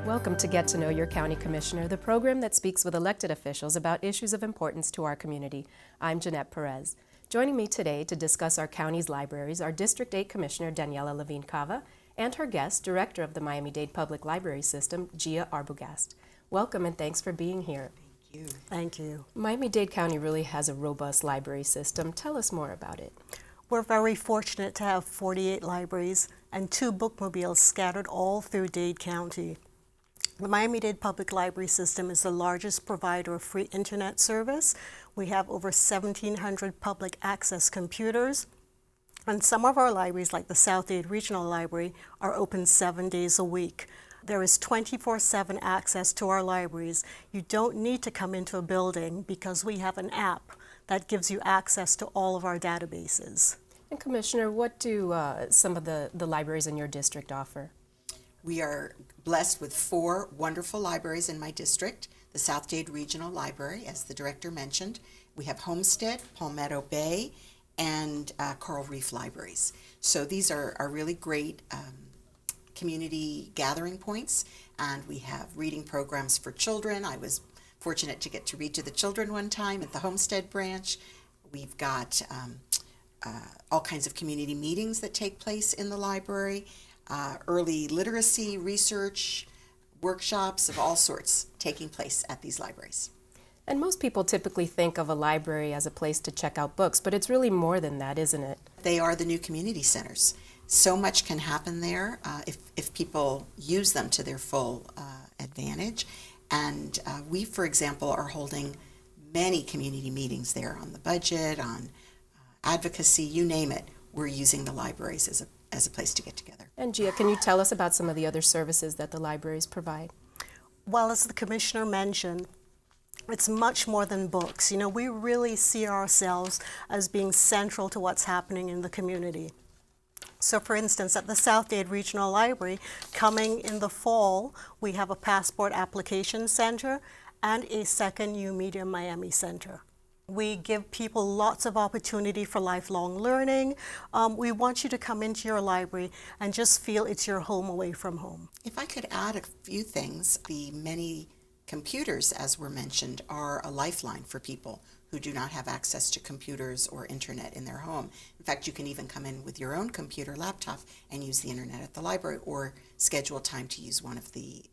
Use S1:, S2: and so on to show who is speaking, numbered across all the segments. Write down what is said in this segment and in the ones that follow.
S1: Welcome to Get to Know Your County Commissioner, the program that speaks with elected officials about issues of importance to our community. I'm Jeanette Perez. Joining me today to discuss our county's libraries are District 8 Commissioner Daniella Levine Cava and her guest, Director of the Miami-Dade Public Library System, Gia Arbogast. Welcome and thanks for being here.
S2: Thank you.
S3: Thank you.
S1: Miami-Dade County really has a robust library system. Tell us more about it.
S3: We're very fortunate to have 48 libraries and 2 bookmobiles scattered all through Dade County. The Miami-Dade Public Library System is the largest provider of free internet service. We have over 1,700 public access computers, and some of our libraries, like the South Dade Regional Library, are open 7 days a week. There is 24/7 access to our libraries. You don't need to come into a building because we have an app that gives you access to all of our databases.
S1: And Commissioner, what do some of the libraries in your district offer?
S2: We are blessed with 4 wonderful libraries in my district. The South Dade Regional Library, as the director mentioned. We have Homestead, Palmetto Bay, and Coral Reef Libraries. So these are really great community gathering points, and we have reading programs for children. I was fortunate to get to read to the children one time at the Homestead branch. We've got all kinds of community meetings that take place in the library, early literacy, research, workshops of all sorts taking place at these libraries.
S1: And most people typically think of a library as a place to check out books, but it's really more than that, isn't it?
S2: They are the new community centers. So much can happen there if people use them to their full advantage. And we, for example, are holding many community meetings there on the budget, on advocacy, you name it. We're using the libraries as a place to get together.
S1: And Gia, can you tell us about some of the other services that the libraries provide?
S3: Well, as the Commissioner mentioned, it's much more than books. You know, we really see ourselves as being central to what's happening in the community. So for instance, at the South Dade Regional Library, coming in the fall, we have a passport application center and a second New Media Miami Center. We give people lots of opportunity for lifelong learning. We want you to come into your library and just feel it's your home away from home.
S2: If I could add a few things, the many computers, as were mentioned, are a lifeline for people who do not have access to computers or internet in their home. In fact, you can even come in with your own computer, laptop, and use the internet at the library or schedule time to use one of the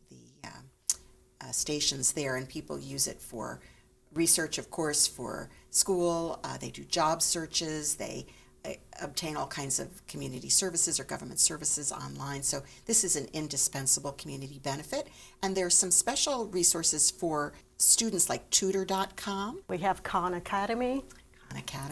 S2: stations there, and people use it for research, of course, for school. They do job searches. They obtain all kinds of community services or government services online. So this is an indispensable community benefit. And there's some special resources for students like tutor.com.
S3: We have Khan Academy.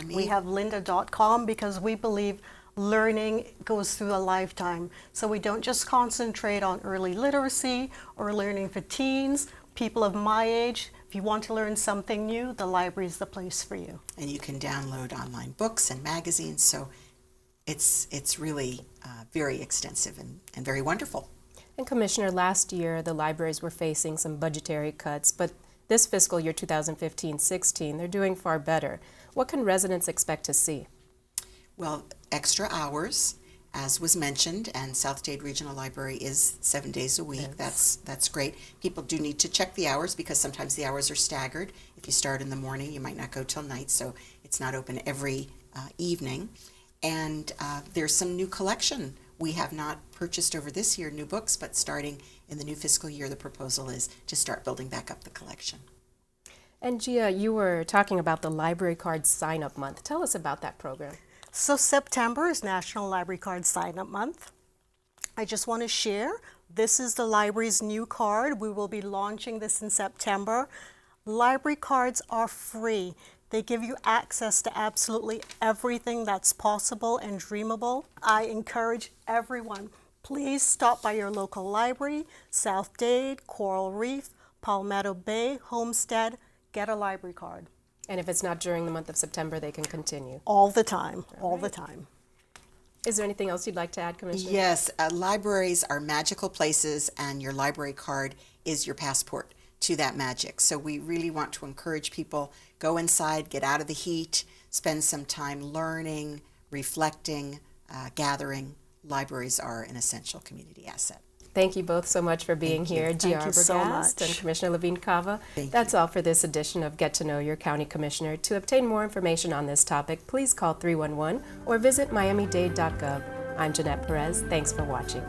S2: We
S3: have lynda.com because we believe learning goes through a lifetime. So we don't just concentrate on early literacy or learning for teens, people of my age. If you want to learn something new, the library is the place for you.
S2: And you can download online books and magazines, so it's really very extensive and very wonderful.
S1: And Commissioner, last year the libraries were facing some budgetary cuts, but this fiscal year 2015-16, they're doing far better. What can residents expect to see?
S2: Well, extra hours, as was mentioned, and South Dade Regional Library is 7 days a week.
S1: Yes.
S2: That's great. People do need to check the hours because sometimes the hours are staggered. If you start in the morning, you might not go till night, so it's not open every evening. And there's some new collection. We have not purchased over this year new books, but starting in the new fiscal year, the proposal is to start building back up the collection.
S1: And Gia, you were talking about the Library Card Sign-Up Month. Tell us about that program.
S3: So September is National Library Card Sign-Up Month. I just want to share, this is the library's new card. We will be launching this in September. Library cards are free. They give you access to absolutely everything that's possible and dreamable. I encourage everyone, please stop by your local library, South Dade, Coral Reef, Palmetto Bay, Homestead, get a library card.
S1: And if it's not during the month of September, they can continue.
S3: All the time, all the time.
S1: Is there anything else you'd like to add, Commissioner?
S2: Yes, libraries are magical places, and your library card is your passport to that magic. So we really want to encourage people, go inside, get out of the heat, spend some time learning, reflecting, gathering. Libraries are an essential community asset.
S1: Thank you both so much for being
S2: Thank you.
S1: here, G.
S3: Thank you so
S1: Arbogast and
S3: much.
S1: Commissioner Levine Cava.
S2: Thank
S1: That's all for this edition of Get to Know Your County Commissioner. To obtain more information on this topic, please call 311 or visit miamidade.gov. I'm Jeanette Perez. Thanks for watching.